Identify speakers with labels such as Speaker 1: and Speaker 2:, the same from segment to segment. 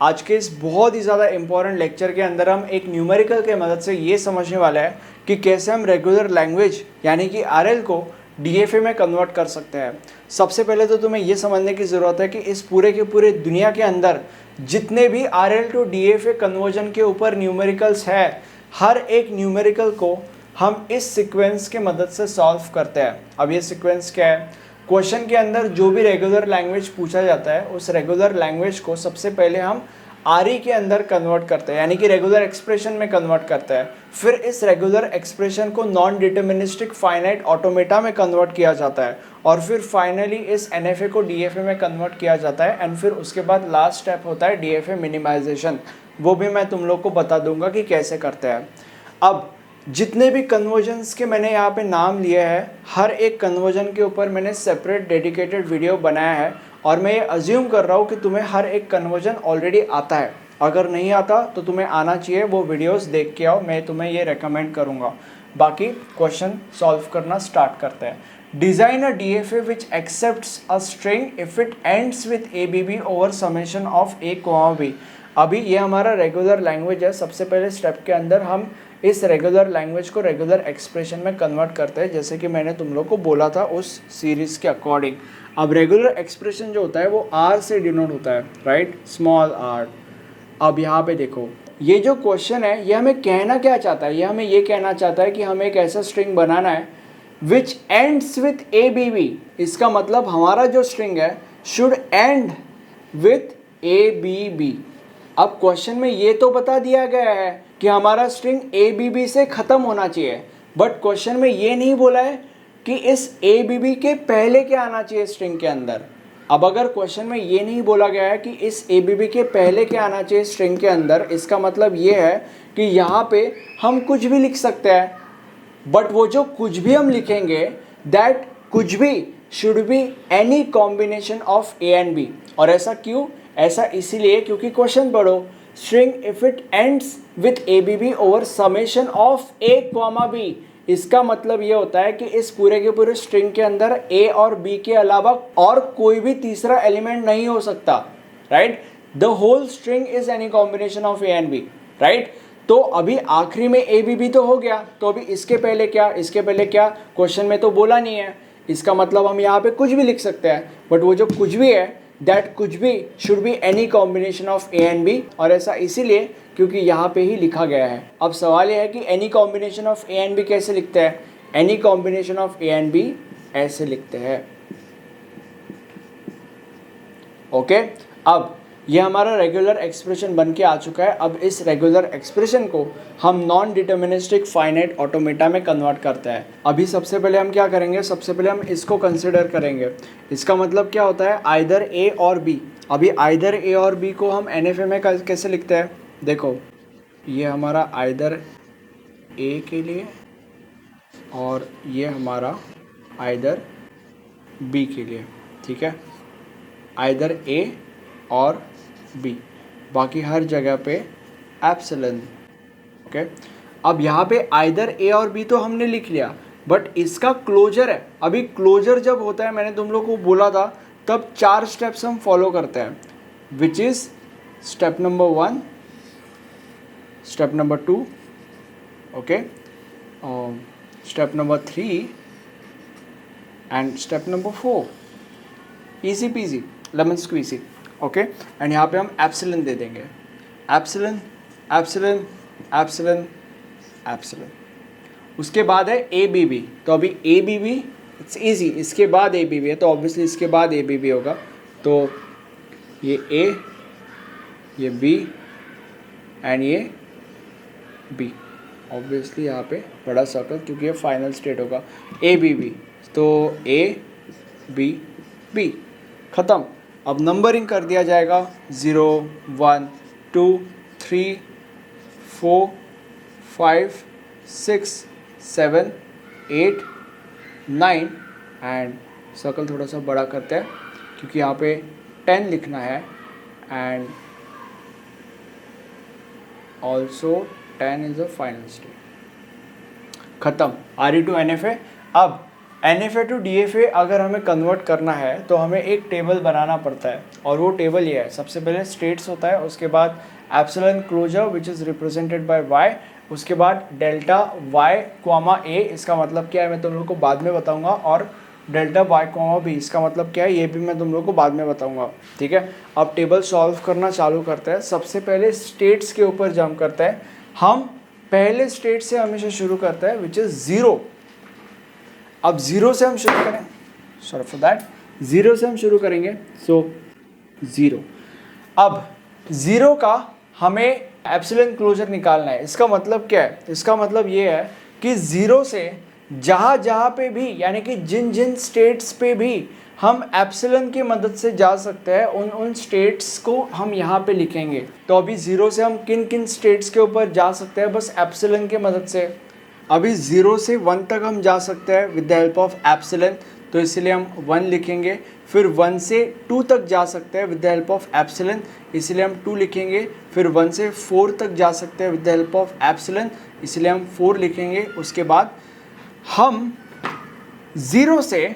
Speaker 1: आज के इस बहुत ही ज़्यादा इंपॉर्टेंट लेक्चर के अंदर हम एक न्यूमेरिकल के मदद से ये समझने वाला है कि कैसे हम रेगुलर लैंग्वेज यानी कि आरएल को डीएफए में कन्वर्ट कर सकते हैं। सबसे पहले तो तुम्हें ये समझने की ज़रूरत है कि इस पूरे के पूरे दुनिया के अंदर जितने भी आरएल टू डीएफए कन्वर्जन के ऊपर न्यूमेरिकल्स है, हर एक न्यूमेरिकल को हम इस सीक्वेंस के मदद से सॉल्व करते हैं। अब ये सीक्वेंस क्या है? क्वेश्चन के अंदर जो भी रेगुलर लैंग्वेज पूछा जाता है उस रेगुलर लैंग्वेज को सबसे पहले हम आरई के अंदर कन्वर्ट करते हैं, यानी कि रेगुलर एक्सप्रेशन में कन्वर्ट करते हैं। फिर इस रेगुलर एक्सप्रेशन को नॉन डिटर्मिनिस्टिक फाइनाइट ऑटोमेटा में कन्वर्ट किया जाता है और फिर फाइनली इस एनएफए को डीएफए में कन्वर्ट किया जाता है। एंड फिर उसके बाद लास्ट स्टेप होता है डीएफए मिनिमाइजेशन, वो भी मैं तुम लोग को बता दूंगा कि कैसे करते हैं। अब जितने भी कन्वर्जन्स के मैंने यहाँ पे नाम लिए हैं, हर एक कन्वर्जन के ऊपर मैंने सेपरेट डेडिकेटेड वीडियो बनाया है और मैं ये अज्यूम कर रहा हूँ कि तुम्हें हर एक कन्वर्जन ऑलरेडी आता है। अगर नहीं आता तो तुम्हें आना चाहिए, वो वीडियोस देख के आओ, मैं तुम्हें ये रेकमेंड करूँगा। बाकी क्वेश्चन सॉल्व करना स्टार्ट करते हैं। Design a DFA which accepts a string if it ends with ABB over summation of A comma B. अभी ये हमारा रेगुलर लैंग्वेज है। सबसे पहले स्टेप के अंदर हम इस रेगुलर लैंग्वेज को रेगुलर एक्सप्रेशन में कन्वर्ट करते हैं, जैसे कि मैंने तुम लोग को बोला था उस सीरीज़ के अकॉर्डिंग। अब रेगुलर एक्सप्रेशन जो होता है वो आर से डिनोट होता है, राइट, स्मॉल आर। अब यहाँ पे देखो, ये जो क्वेश्चन है ये हमें कहना क्या चाहता है? ये हमें ये कहना चाहता है कि हमें एक ऐसा स्ट्रिंग बनाना है which ends with A B B. इसका मतलब हमारा जो स्ट्रिंग है should end with A B B. अब क्वेश्चन में ये तो बता दिया गया है कि हमारा स्ट्रिंग ए बी बी से ख़त्म होना चाहिए, बट क्वेश्चन में ये नहीं बोला है कि इस ए बी बी के पहले क्या आना चाहिए स्ट्रिंग के अंदर। अब अगर क्वेश्चन में ये नहीं बोला गया है कि इस ए बी बी के पहले क्या आना चाहिए स्ट्रिंग के अंदर, इसका मतलब ये है कि यहाँ पे हम कुछ भी लिख सकते हैं, बट वो जो कुछ भी हम लिखेंगे दैट कुछ भी should be any combination of A and B. और ऐसा क्यों? ऐसा इसीलिए क्योंकि क्वेश्चन पढ़ो, string if it ends with A B B over summation of A comma B. इसका मतलब ये होता है कि इस पूरे के पूरे स्ट्रिंग के अंदर ए और बी के अलावा और कोई भी तीसरा एलिमेंट नहीं हो सकता, right. The whole string is any combination of A and B, right. तो अभी आखिरी में ए बी बी तो हो गया, तो अभी इसके पहले क्या, इसके पहले क्या, क्वेश्चन में तो बोला नहीं है। इसका मतलब हम यहाँ पे कुछ भी लिख सकते हैं, बट वो जो कुछ भी है दैट कुछ भी should be any combination of A and B. और ऐसा इसीलिए क्योंकि यहाँ पे ही लिखा गया है। अब सवाल यह है कि any combination of A and B कैसे लिखते हैं? Any combination of A and B ऐसे लिखते हैं, ओके। अब ये हमारा रेगुलर एक्सप्रेशन बन के आ चुका है। अब इस रेगुलर एक्सप्रेशन को हम नॉन डिटर्मिनिस्टिक फाइनाइट ऑटोमेटा में कन्वर्ट करते हैं। अभी सबसे पहले हम क्या करेंगे? सबसे पहले हम इसको कंसिडर करेंगे। इसका मतलब क्या होता है? आइदर ए और बी। अभी आइदर ए और बी को हम एनएफए में कैसे लिखते हैं? देखो, ये हमारा आइदर ए के लिए और ये हमारा आइदर बी के लिए, ठीक है। आइदर ए और बी, बाकी हर जगह पे एप्सिलॉन, ओके। अब यहाँ पे आइदर ए और बी तो हमने लिख लिया, बट इसका क्लोजर है। अभी क्लोजर जब होता है, मैंने तुम लोग को बोला था, तब 4 स्टेप्स हम फॉलो करते हैं, which is step number 1, step number 2, okay, step number 3 and step number 4। Easy peasy lemon squeezy, okay. And यहाँ पे हम एप्सिलॉन दे देंगे, एप्सिलॉन एप्सिलॉन एप्सिलॉन एप्सिलॉन। उसके बाद है ए बी बी। तो अभी A B B it's easy, इसके बाद ए बी बी है तो ऑब्वियसली इसके बाद ए बी बी होगा। तो ये ए, ये बी एंड ये बी, ऑब्वियसली यहाँ पे बड़ा सर्कल क्योंकि ये फाइनल स्टेट होगा ए बी बी। तो ए बी बी ख़त्म। अब नंबरिंग कर दिया जाएगा 0 1 2 3 4 5 6 7 8 9 एंड सर्कल थोड़ा सा बड़ा करते हैं क्योंकि यहाँ पे 10 लिखना है and also 10 is a final state. ख़त्म, R E to N F है। अब NFA टू DFA अगर हमें कन्वर्ट करना है तो हमें एक टेबल बनाना पड़ता है, और वो टेबल ये है। सबसे पहले स्टेट्स होता है, उसके बाद epsilon closure which is represented by y, उसके बाद डेल्टा y कॉमा a, इसका मतलब क्या है मैं तुम लोगों को बाद में बताऊंगा, और डेल्टा y कॉमा b, इसका मतलब क्या है ये भी मैं तुम लोगों को बाद में बताऊंगा। ठीक है, अब टेबल सॉल्व करना चालू करते हैं। सबसे पहले स्टेट्स के ऊपर जंप करते हैं। हम पहले स्टेट से हमेशा शुरू करते हैं विच इज़ ज़ीरो। अब ज़ीरो से हम शुरू करें, सॉरी फॉर दैट, ज़ीरो से हम शुरू करेंगे। सो ज़ीरो, अब ज़ीरो का हमें एप्सिलॉन क्लोजर निकालना है। इसका मतलब क्या है? इसका मतलब ये है कि ज़ीरो से जहाँ जहाँ पे भी, यानी कि जिन जिन स्टेट्स पे भी हम एप्सिलॉन की मदद से जा सकते हैं, उन उन स्टेट्स को हम यहाँ पे लिखेंगे। तो अभी ज़ीरो से हम किन किन स्टेट्स के ऊपर जा सकते हैं बस एप्सिलॉन की मदद से? अभी 0 से 1 तक हम जा सकते हैं with the help of epsilon, तो इसलिए हम 1 लिखेंगे। फिर 1 से 2 तक जा सकते हैं with the help of epsilon, इसलिए हम 2 लिखेंगे। फिर 1 से 4 तक जा सकते हैं with the help of epsilon, इसलिए हम 4 लिखेंगे। उसके बाद हम 0 से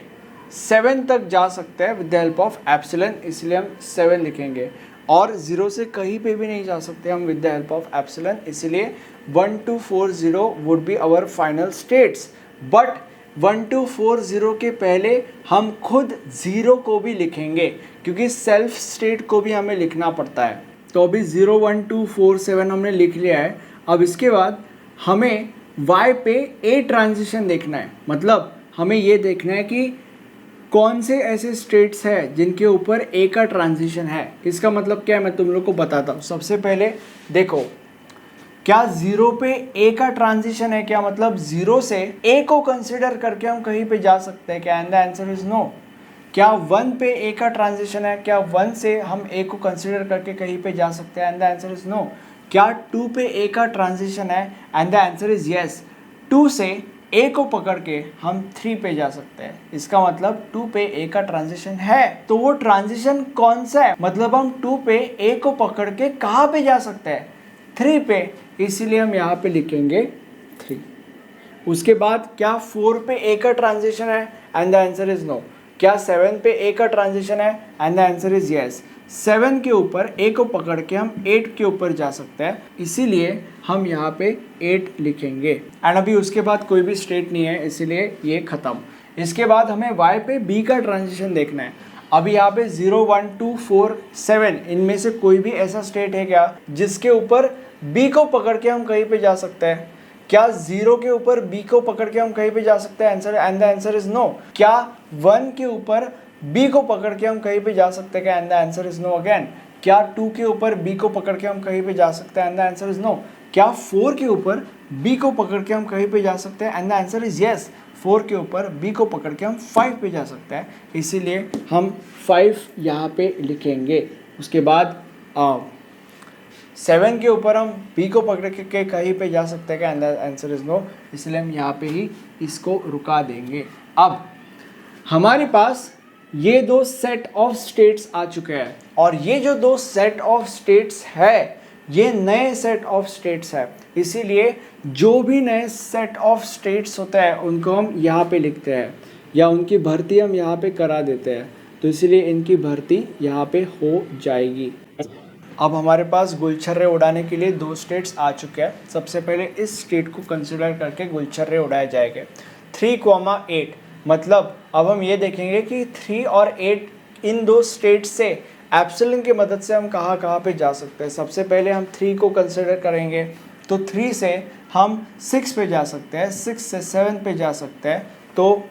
Speaker 1: 7 तक जा सकते हैं with the help of epsilon, इसलिए हम 7 लिखेंगे। और 0 से कहीं पे भी नहीं जा सकते हम with the help of epsilon, इसलिए 1 2 4 0 would be our final states. But 1 2 4 0 के पहले हम खुद 0 को भी लिखेंगे, क्योंकि सेल्फ स्टेट को भी हमें लिखना पड़ता है। तो अभी 0 1 2 4 7 हमने लिख लिया है। अब इसके बाद हमें y पे a ट्रांजिशन देखना है, मतलब हमें ये देखना है कि कौन से ऐसे स्टेट्स हैं जिनके ऊपर a का ट्रांजिशन है। इसका मतलब क्या है मैं तुम लोग को बताता हूँ। सबसे पहले देखो, क्या 0 पे a का ट्रांजिशन है क्या? मतलब 0 से a को कंसिडर करके हम कहीं पे जा सकते हैं क्या? And the answer is no. क्या 1 पे a का ट्रांजिशन है? क्या 1 से हम a को कंसिडर करके कहीं पे जा सकते हैं? And the answer is no. क्या 2 पे a का ट्रांजिशन है? And the answer is yes. 2 से a को पकड़ के हम 3 पे जा सकते हैं, इसका मतलब 2 पे a का ट्रांजिशन है। तो वो ट्रांजिशन कौन सा है? मतलब हम 2 पे a को पकड़ के कहाँ पे जा सकते हैं? 3 पे, इसीलिए हम यहाँ पे लिखेंगे 3। उसके बाद क्या 4 पे a का ट्रांजिशन है? And the answer is no. क्या 7 पे a का ट्रांजिशन है? And the answer is yes. 7 के ऊपर a को पकड़ के हम 8 के ऊपर जा सकते हैं, इसीलिए हम यहाँ पे 8 लिखेंगे। एंड अभी उसके बाद कोई भी स्टेट नहीं है, इसीलिए ये खत्म। इसके बाद हमें y पे b का ट्रांजिशन देखना है। अभी यहाँ पे 0 1 2 4 7 इनमें से कोई भी ऐसा स्टेट है क्या जिसके ऊपर b को पकड़ के हम कहीं पे जा सकते हैं? क्या 0 के ऊपर b को पकड़ के हम कहीं पे जा सकते हैं? Answer, and the answer is no. क्या 1 के ऊपर b को पकड़ के हम कहीं पे जा सकते हैं क्या? And the answer is no again. क्या 2 के ऊपर b को पकड़ के हम कहीं पे जा सकते हैं? And the answer is no. क्या 4 के ऊपर b को पकड़ के हम कहीं पे जा सकते हैं? And the answer is yes. 4 के ऊपर b को पकड़ के हम 5 पे जा सकते हैं, इसीलिए हम 5 यहाँ पे लिखेंगे। उसके बाद 7 के ऊपर हम b को पकड़ के कहीं पे जा सकते हैं क्या? And the answer is no, इसलिए हम यहाँ पे ही इसको रुका देंगे। अब हमारे पास ये 2 सेट ऑफ स्टेट्स आ चुके हैं, और ये जो 2 सेट ऑफ स्टेट्स है ये नए सेट ऑफ स्टेट्स है, इसीलिए जो भी नए सेट ऑफ स्टेट्स होते हैं उनको हम यहाँ पे लिखते हैं, या उनकी भर्ती हम यहाँ पे करा देते हैं, तो इसीलिए इनकी भर्ती यहाँ पे हो जाएगी। अब हमारे पास गुलछर्रे उड़ाने के लिए 2 स्टेट्स आ चुके हैं। सबसे पहले इस स्टेट को कंसिडर करके गुलछर्रे उड़ाए जाएंगे 3,8। मतलब अब हम ये देखेंगे कि 3 और 8 इन 2 स्टेट से एप्सिलॉन की मदद से हम कहाँ कहाँ पे जा सकते हैं। सबसे पहले हम 3 को कंसिडर करेंगे, तो 3 से हम 6 पे जा सकते हैं, 6 से 7 पे जा सकते हैं। तो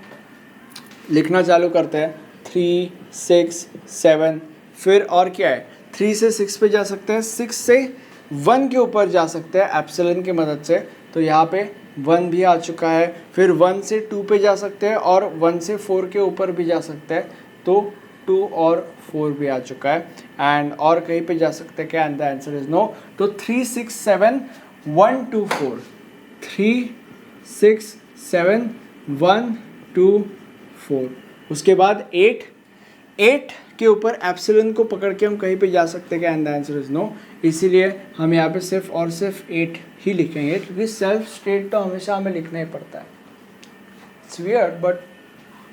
Speaker 1: लिखना चालू करते हैं 3 6 7। फिर और क्या है, 3 से 6 पे जा सकते हैं, 6 से 1 के ऊपर जा सकते हैं एप्सिलॉन की मदद से, तो यहाँ पे 1 भी आ चुका है। फिर 1 से 2 पे जा सकते हैं, और 1 से 4 के ऊपर भी जा सकते हैं, तो 2 और 4 भी आ चुका है। एंड और कहीं पे जा सकते हैं क्या? And the answer is no. तो 3 6 7 1 2 4, 3 6 7 1 2 4। उसके बाद 8 के ऊपर एप्सिलॉन को पकड़ के हम कहीं पे जा सकते हैं क्या? And the answer is no. इसीलिए हम यहाँ पे सिर्फ और सिर्फ 8 ही लिखेंगे, क्योंकि सेल्फ स्टेट तो हमेशा हमें लिखना ही पड़ता है। इट्स वियर्ड बट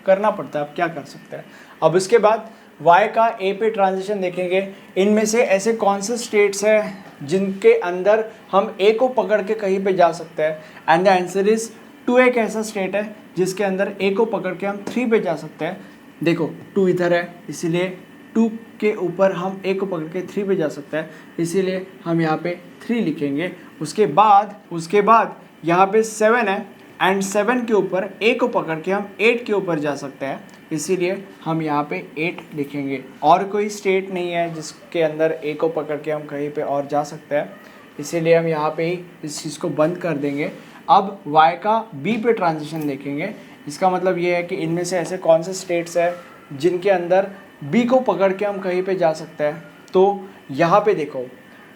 Speaker 1: करना पड़ता है, अब क्या कर सकते हैं। अब इसके बाद y का a पे ट्रांजिशन देखेंगे, इनमें से ऐसे कौन से स्टेट्स हैं जिनके अंदर हम a को पकड़ के कहीं पे जा सकते हैं, एंड द आंसर इज 2 एक ऐसा स्टेट है जिसके अंदर a को पकड़ के हम 3 पे जा सकते हैं। देखो 2 इधर है, इसीलिए 2 के ऊपर हम a को पकड़ के 3 पे जा सकते हैं, इसीलिए हम यहाँ पे 3 लिखेंगे। उसके बाद यहाँ पे 7 है, एंड 7 के ऊपर a को पकड़ के हम 8 के ऊपर जा सकते हैं, इसीलिए हम यहाँ पे 8 लिखेंगे। और कोई स्टेट नहीं है जिसके अंदर a को पकड़ के हम कहीं पे और जा सकते हैं, इसीलिए हम यहाँ पे ही इस चीज़ को बंद कर देंगे। अब y का b पे ट्रांजिशन देखेंगे, इसका मतलब ये है कि इनमें से ऐसे कौन से स्टेट्स हैं जिनके अंदर b को पकड़ के हम कहीं पे जा सकते हैं। तो यहाँ पे देखो,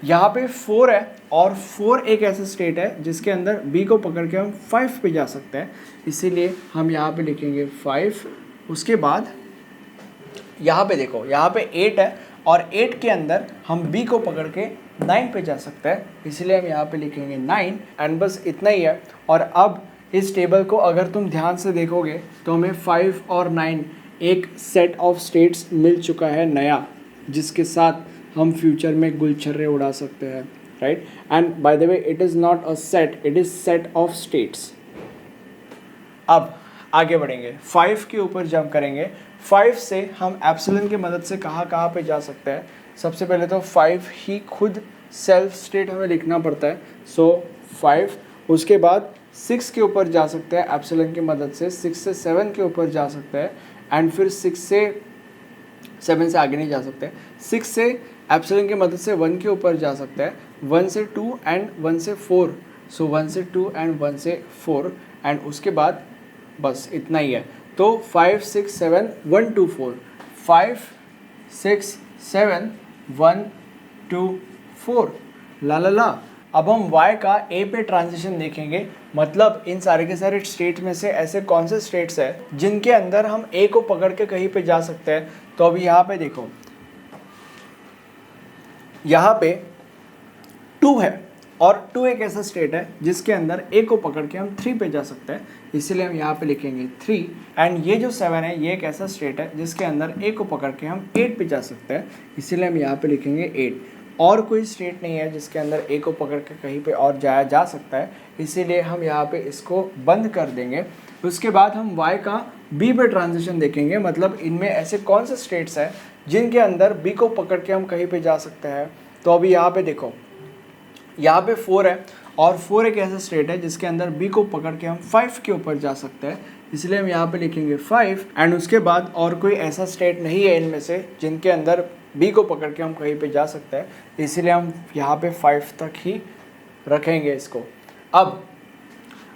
Speaker 1: यहाँ पे 4 है, और 4 एक ऐसा स्टेट है जिसके अंदर b को पकड़ के हम 5 पे जा सकते हैं, इसीलिए हम यहाँ पे लिखेंगे 5। उसके बाद यहाँ पे देखो, यहाँ पे 8 है, और 8 के अंदर हम b को पकड़ के 9 पे जा सकते हैं, इसलिए हम यहाँ पे लिखेंगे 9। एंड बस इतना ही है। और अब इस टेबल को अगर तुम ध्यान से देखोगे तो हमें 5 और 9 एक सेट ऑफ स्टेट्स मिल चुका है नया, जिसके साथ हम फ्यूचर में गुलछर्रे उड़ा सकते हैं, right. And by the way it is not a set, it is set of states. अब आगे बढ़ेंगे, 5 के ऊपर जंप करेंगे। 5 से हम एप्सिलॉन की मदद से कहाँ पे जा सकते हैं। सबसे पहले तो 5 ही खुद सेल्फ स्टेट हमें लिखना पड़ता है, सो 5। उसके बाद 6 के ऊपर जा सकते हैं एप्सिलॉन की मदद से, 6 से 7 के ऊपर जा सकते हैं, एंड फिर 6 से 7 से आगे नहीं जा सकते। 6 से एप्सिलॉन की मदद से 1 के ऊपर जा सकते हैं, 1 से 2 एंड 1 से 4, सो 1 से 2 एंड 1 से 4, एंड उसके बाद बस इतना ही है। तो 5 6 7 1 2 4, 5 6 7 1 2 4, ला ला ला। अब हम y का a पे ट्रांजिशन देखेंगे, मतलब इन सारे के सारे स्टेट में से ऐसे कौन से स्टेट्स हैं जिनके अंदर हम a को पकड़ के कहीं पे जा सकते हैं। तो अभी यहाँ पे देखो, यहाँ पे 2 है, और 2 एक ऐसा स्टेट है जिसके अंदर a को पकड़ के हम 3 पे जा सकते हैं, इसीलिए हम यहाँ पे लिखेंगे 3। एंड ये जो 7 है ये एक ऐसा स्टेट है जिसके अंदर a को पकड़ के हम 8 पे जा सकते हैं, इसीलिए हम यहाँ पे लिखेंगे 8। और कोई स्टेट नहीं है जिसके अंदर a को पकड़ के कहीं पे और जाया जा सकता है, इसीलिए हम यहाँ पे इसको बंद कर देंगे। उसके बाद हम y का b पे ट्रांजिशन देखेंगे, मतलब इनमें ऐसे कौन से स्टेट्स हैं जिनके अंदर b को पकड़ के हम कहीं पे जा सकते हैं। तो अभी यहाँ पे देखो, यहाँ पे 4 है, और 4 एक ऐसा स्टेट है जिसके अंदर b को पकड़ के हम 5 के ऊपर जा सकते हैं, इसलिए हम यहाँ पे लिखेंगे 5। एंड उसके बाद और कोई ऐसा स्टेट नहीं है इनमें से जिनके अंदर b को पकड़ के हम कहीं पे जा सकते हैं, इसीलिए हम यहाँ पे 5 तक ही रखेंगे इसको। अब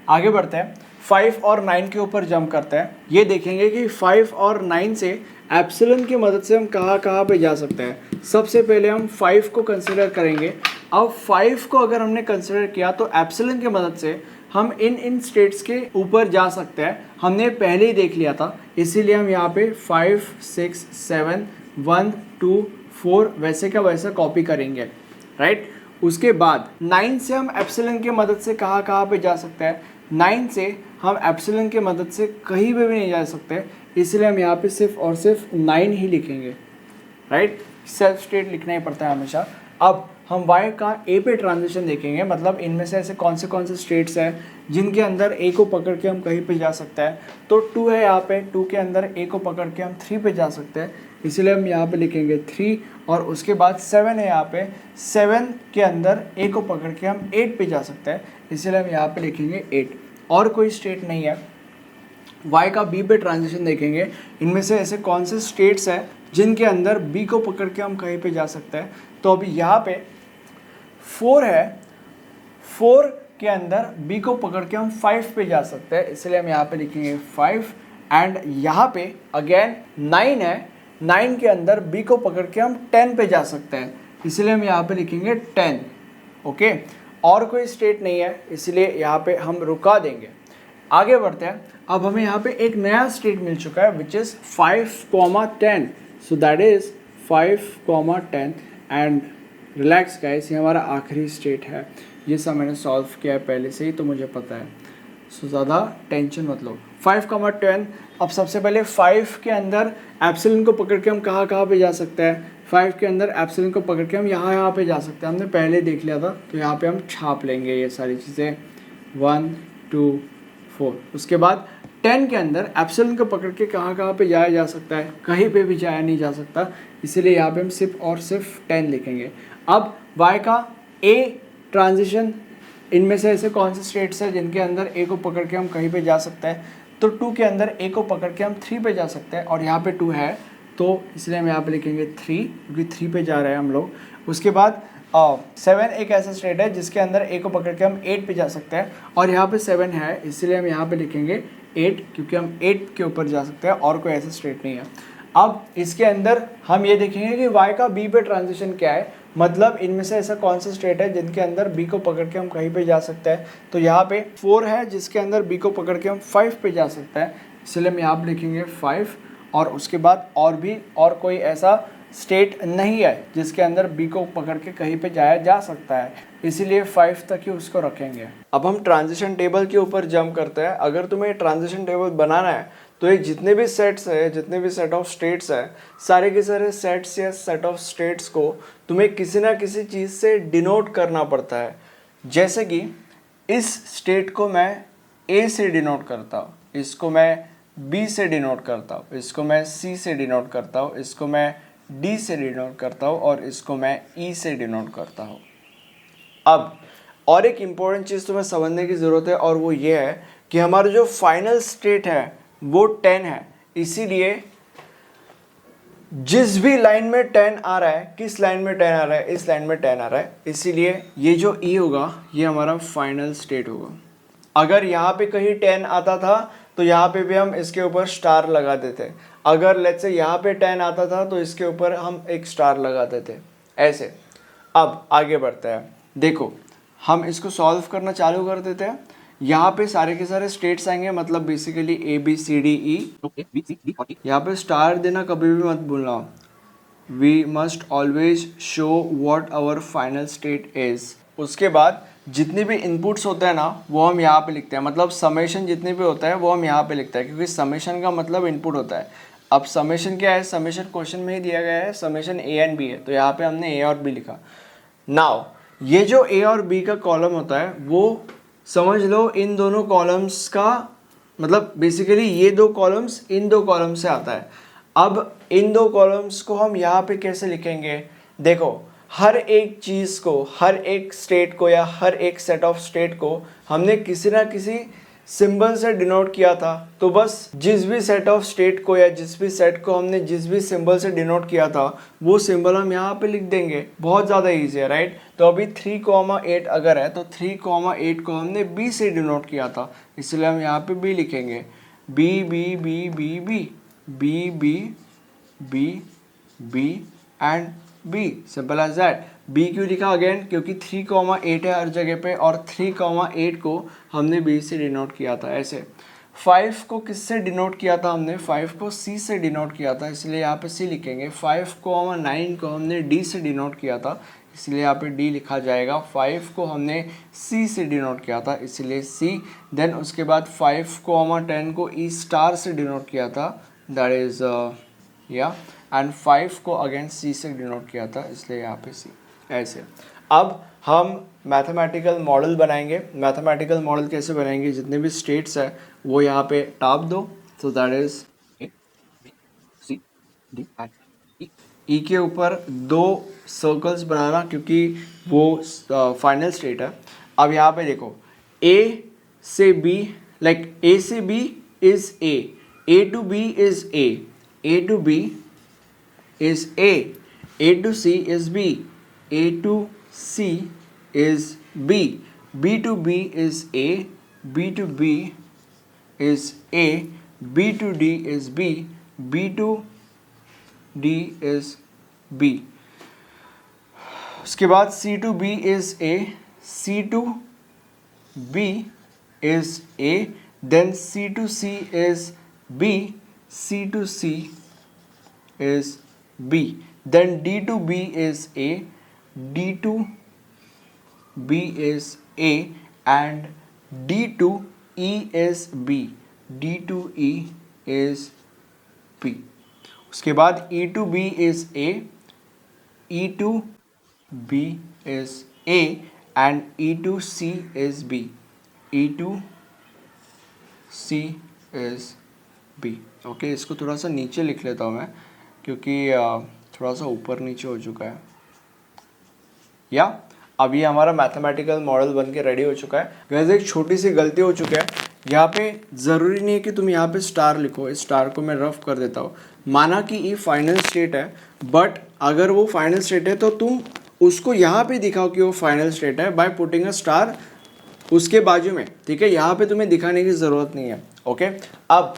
Speaker 1: आगे बढ़ते हैं, 5 और 9 के ऊपर जंप करते हैं। ये देखेंगे कि 5 और 9 से एप्सिलॉन की मदद से हम कहाँ पे जा सकते हैं। सबसे पहले हम 5 को कंसिडर करेंगे। अब 5 को अगर हमने कंसिडर किया तो एप्सिलॉन की मदद से हम इन स्टेट्स के ऊपर जा सकते हैं, हमने पहले ही देख लिया था, इसीलिए हम यहाँ पे 5 6 7 1 2 4 वैसे का वैसा कॉपी करेंगे, राइट। उसके बाद 9 से हम एप्सिलॉन की मदद से कहाँ पे जा सकते हैं। 9 से हम एप्सिलॉन की मदद से कहीं पे भी नहीं जा सकते, इसलिए हम यहाँ पे सिर्फ और सिर्फ 9 ही लिखेंगे, राइट। सेल्फ स्टेट लिखना ही पड़ता है हमेशा। अब हम y का a पे ट्रांजिशन देखेंगे, मतलब इनमें से ऐसे कौन से स्टेट्स हैं जिनके अंदर a को पकड़ के हम कहीं पे जा सकते हैं। तो 2 है यहाँ पे, 2 के अंदर a को पकड़ के हम 3 पे जा सकते हैं, इसीलिए हम यहाँ पे लिखेंगे 3। और उसके बाद 7 है यहाँ पे, 7 के अंदर a को पकड़ के हम 8 पे जा सकते हैं, इसीलिए हम यहाँ पे लिखेंगे 8। और कोई स्टेट नहीं है। y का b पे ट्रांजिशन देखेंगे, इनमें से ऐसे कौन से स्टेट्स हैं जिनके अंदर b को पकड़ के हम कहीं पे जा सकते हैं। तो अभी यहाँ पे 4 है, 4 के अंदर b को पकड़ के हम 5 पे जा सकते हैं, इसलिए हम यहाँ पे लिखेंगे 5। एंड यहाँ पे अगेन 9 है, 9 के अंदर b को पकड़ के हम 10 पे जा सकते हैं, इसलिए हम यहाँ पे लिखेंगे 10। ओके, और कोई स्टेट नहीं है, इसलिए यहाँ पे हम रुका देंगे। आगे बढ़ते हैं। अब हमें यहाँ पे एक नया स्टेट मिल चुका है which is 5,10, so that is 5,10। And relax guys, ये हमारा आखिरी स्टेट है। ये सब मैंने सॉल्व किया है पहले से ही, तो मुझे पता है, सो ज़्यादा टेंशन मत लो। 5,10। अब सबसे पहले 5 के अंदर एप्सिलॉन को पकड़ के हम कहाँ कहाँ पे जा सकते हैं, 5 के अंदर एप्सिलॉन को पकड़ के हम यहाँ पे जा सकते हैं, हमने पहले देख लिया था, तो यहाँ पे हम छाप लेंगे ये सारी चीज़ें 1 2 4। उसके बाद 10 के अंदर एप्सिलॉन को पकड़ के कहाँ पे जाया जा सकता है, कहीं पे भी जाया नहीं जा सकता, इसीलिए यहाँ पे हम सिर्फ और सिर्फ 10 लिखेंगे। अब y का a ट्रांजिशन, इनमें से ऐसे कौन से स्टेट्स हैं जिनके अंदर a को पकड़ के हम कहीं पे जा सकते हैं, तो 2 के अंदर a को पकड़ के हम 3 पे जा सकते हैं, और यहाँ पे 2 है तो इसलिए हम यहाँ पे लिखेंगे 3, क्योंकि 3 पे जा रहे हैं हम लोग। उसके बाद 7 एक ऐसा स्टेट है जिसके अंदर a को पकड़ के हम 8 पे जा सकते हैं, और यहाँ पे 7 है इसलिए हम यहाँ पे लिखेंगे 8, क्योंकि हम 8 के ऊपर जा सकते हैं और कोई ऐसा स्टेट नहीं है। अब इसके अंदर हम ये देखेंगे कि y का b पे ट्रांजिशन क्या है, मतलब इनमें से ऐसा कौन सा स्टेट है जिनके अंदर b को पकड़ के हम कहीं पे जा सकते हैं, तो यहाँ पे 4 है जिसके अंदर b को पकड़ के हम 5 पे जा सकते हैं, इसलिए हम यहाँ पे लिखेंगे 5। और उसके बाद और भी और कोई ऐसा स्टेट नहीं है जिसके अंदर b को पकड़ के कहीं पे जाया जा सकता है, इसीलिए 5 तक ही उसको रखेंगे। अब हम ट्रांजिशन टेबल के ऊपर जंप करते हैं। अगर तुम्हें ट्रांजिशन टेबल बनाना है तो ये जितने भी सेट्स है, जितने भी सेट ऑफ स्टेट्स है, सारे के सारे सेट्स या सेट ऑफ स्टेट्स को तुम्हें किसी ना किसी चीज़ से डिनोट करना पड़ता है। जैसे कि इस स्टेट को मैं A से डिनोट करता हूँ, इसको मैं B से डिनोट करता हूँ, इसको मैं C से डिनोट करता हूँ, इसको मैं D से डिनोट करता हूँ, और इसको मैं E से डिनोट करता हूँ। अब और एक इम्पॉर्टेंट चीज़ तुम्हें समझने की ज़रूरत है, और वो ये है कि हमारा जो फाइनल स्टेट है वो 10 है, इसीलिए जिस भी लाइन में 10 आ रहा है, किस लाइन में 10 आ रहा है, इस लाइन में 10 आ रहा है, इसीलिए ये जो E होगा ये हमारा फाइनल स्टेट होगा। अगर यहाँ पे कहीं 10 आता था तो यहाँ पे भी हम इसके ऊपर स्टार लगा देते, अगर लेट्स से यहाँ पे 10 आता था तो इसके ऊपर हम एक स्टार लगा देते, ऐसे। अब आगे बढ़ते हैं, देखो हम इसको सॉल्व करना चालू कर देते हैं। यहाँ पे सारे के सारे स्टेट्स आएंगे, मतलब basically A B C D E। यहाँ पे स्टार देना कभी भी मत भूलना। We must always show what our final state is. उसके बाद जितने भी इनपुट्स होते हैं ना वो हम यहाँ पे लिखते हैं, मतलब समेशन जितने भी होता है वो हम यहाँ पे लिखते हैं, क्योंकि समेशन का मतलब इनपुट होता है। अब समेशन क्या है, समेशन क्वेश्चन में ही दिया गया है, समेशन A एंड B है, तो यहाँ पे हमने A और B लिखा। नाउ ये जो A और B का कॉलम होता है वो समझ लो इन दोनों कॉलम्स का, मतलब बेसिकली ये दो कॉलम्स इन दो कॉलम से आता है। अब इन दो कॉलम्स को हम यहाँ पे कैसे लिखेंगे, देखो हर एक चीज़ को, हर एक स्टेट को या हर एक सेट ऑफ स्टेट को हमने किसी ना किसी सिंबल से डिनोट किया था, तो बस जिस भी सेट ऑफ स्टेट को या जिस भी सेट को हमने जिस भी सिंबल से डिनोट किया था वो सिंबल हम यहाँ पे लिख देंगे। बहुत ज़्यादा ईजी है, राइट। तो अभी 3,8 अगर है तो 3,8 को हमने B से डिनोट किया था, इसलिए हम यहाँ पे B लिखेंगे। B B B B B B B B B and B, simple as that. B क्यों लिखा अगेन, क्योंकि 3,8 है हर जगह पे, और 3,8 को हमने B से डिनोट किया था, ऐसे। 5 को किससे डिनोट किया था हमने, 5 को C से डिनोट किया था, इसलिए यहाँ पे C लिखेंगे। 5,9 को हमने D से डिनोट किया था, इसलिए यहाँ पे D लिखा जाएगा। 5 को हमने C से डिनोट किया था, इसलिए C। देन उसके बाद 5,10 को E स्टार से डिनोट किया था, दैट इज या, एंड 5 को अगेन C से डिनोट किया था, इसलिए यहाँ पे C, ऐसे। अब हम मैथमेटिकल मॉडल बनाएंगे। मैथमेटिकल मॉडल कैसे बनाएंगे, जितने भी स्टेट्स है वो यहाँ पे टाप दो, so that is A B C D and E। E के ऊपर 2 सर्कल्स बनाना, क्योंकि वो फाइनल स्टेट है। अब यहाँ पे देखो A से B, लाइक A से B is A to B is A to B is A to C is B, A to C is B, B to B is A, B to B is A, B to D is B, B to D is B। उसके बाद C to B is A, C to B is A, then C to C is B, C to C is B, then D to B is A, D to B is A, and D to E is B, D2E is P. उसके बाद E2B is A, E2B is A and E2C is B. E2C is B. Okay, इसको थोड़ा सा नीचे लिख लेता हूँ मैं क्योंकि थोड़ा सा ऊपर नीचे हो चुका है। या अब ये हमारा मैथमेटिकल मॉडल बन के रेडी हो चुका है। वैसे एक छोटी सी गलती हो चुकी है यहाँ पे, ज़रूरी नहीं है कि तुम यहाँ पे स्टार लिखो, इस स्टार को मैं रफ कर देता हूँ। माना कि ये फाइनल स्टेट है, बट अगर वो फाइनल स्टेट है तो तुम उसको यहाँ पे दिखाओ कि वो फाइनल स्टेट है बाय पुटिंग अ स्टार उसके बाजू में, ठीक है। यहाँ पे तुम्हें दिखाने की ज़रूरत नहीं है। ओके, अब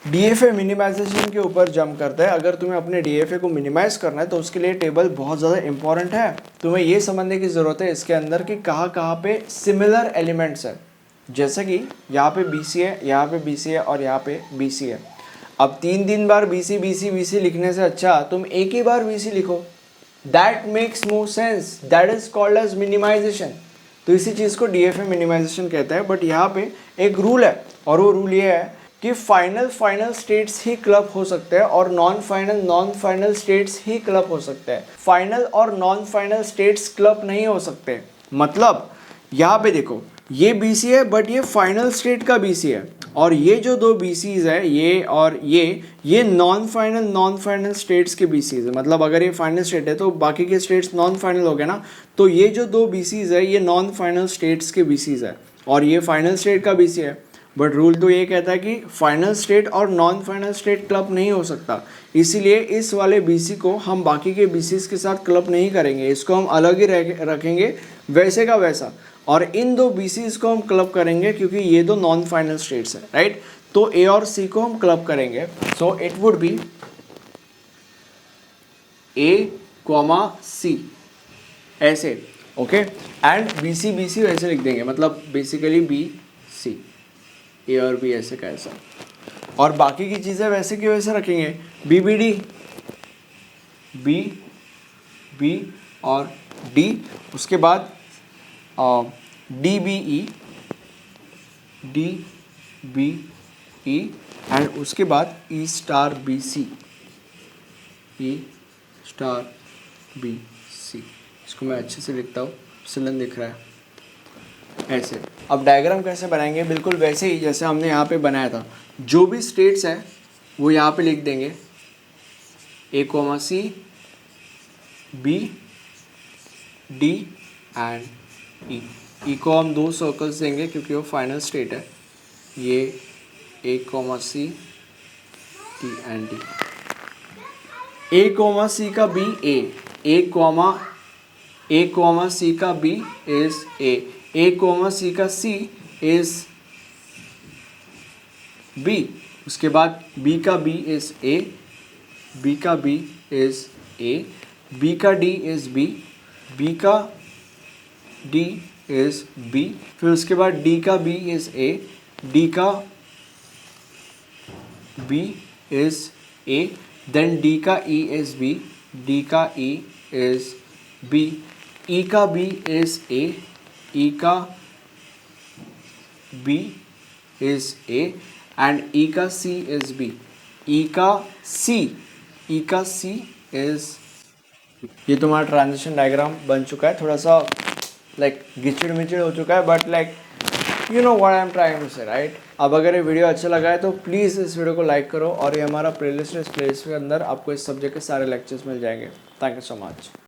Speaker 1: DFA मिनिमाइजेशन के ऊपर जंप करते हैं। अगर तुम्हें अपने DFA को मिनिमाइज करना है तो उसके लिए टेबल बहुत ज़्यादा इंपॉर्टेंट है। तुम्हें ये समझने की ज़रूरत है इसके अंदर कि कहाँ पे सिमिलर एलिमेंट्स है। जैसे कि यहाँ पे BC है, यहाँ पे BC है और यहाँ पे BC है। अब 3 बार BC लिखने से अच्छा तुम एक ही बार BC लिखो। That makes more sense, that is called as minimization. तो इसी चीज़ को DFA मिनिमाइजेशन कहते हैं। बट यहाँ पे एक रूल है और वो रूल ये है कि फाइनल स्टेट्स ही क्लब हो सकते हैं और नॉन फाइनल स्टेट्स ही क्लब हो सकते हैं। फाइनल और नॉन फाइनल स्टेट्स क्लब नहीं हो सकते। मतलब यहाँ पे देखो, ये BC है बट ये फाइनल स्टेट का BC है, और ये जो दो BCs है ये और ये नॉन फाइनल स्टेट्स के BCs है। मतलब अगर ये फाइनल स्टेट है तो बाकी के स्टेट्स नॉन फाइनल हो गए ना। तो ये जो दो BCs है ये नॉन फाइनल स्टेट्स के BCs है और ये फाइनल स्टेट का BC है। बट रूल तो ये कहता है कि फाइनल स्टेट और नॉन फाइनल स्टेट क्लब नहीं हो सकता। इसीलिए इस वाले BC को हम बाकी के BCs के साथ क्लब नहीं करेंगे, इसको हम अलग ही रखेंगे वैसे का वैसा। और इन दो BCs को हम क्लब करेंगे क्योंकि ये दो नॉन फाइनल स्टेट्स है, राइट। तो A और C को हम क्लब करेंगे। So it would be A, C ऐसे, ओके। एंड BC वैसे लिख देंगे, मतलब बेसिकली BC, A और B ऐसे का ऐसा। और बाकी की चीज़ें वैसे की वैसे रखेंगे। BBD, B और D, उसके बाद DBE एंड उसके बाद E स्टार BC, इसको मैं अच्छे से लिखता हूँ, सिलन दिख रहा है ऐसे। अब डायग्राम कैसे बनाएंगे, बिल्कुल वैसे ही जैसे हमने यहाँ पे बनाया था। जो भी स्टेट्स है वो यहाँ पे लिख देंगे, A, C, B, D and E को हम 2 सर्कल्स देंगे क्योंकि वो फाइनल स्टेट है। ये A, C, T and D। A, C का B A, A, C का B is A, C का C is B। उसके बाद B का B is A, B का B is A, B का D is B, B का D is B। फिर उसके बाद D का B is A, D का B is A, then D का E is B, D का E is B, E का B is A, E का B is A and E का C is B, E का C is। ये तुम्हारा transition diagram बन चुका है। थोड़ा सा लाइक गिचड़ मिचड़ हो चुका है, but like you know what I am trying to say, right. अब अगर ये वीडियो अच्छा लगा है तो प्लीज़ इस वीडियो को लाइक करो, और ये हमारा प्लेलिस्ट है, इस प्लेलिस्ट के अंदर आपको इस सब्जेक्ट के सारे लेक्चर्स मिल जाएंगे। Thank you so much.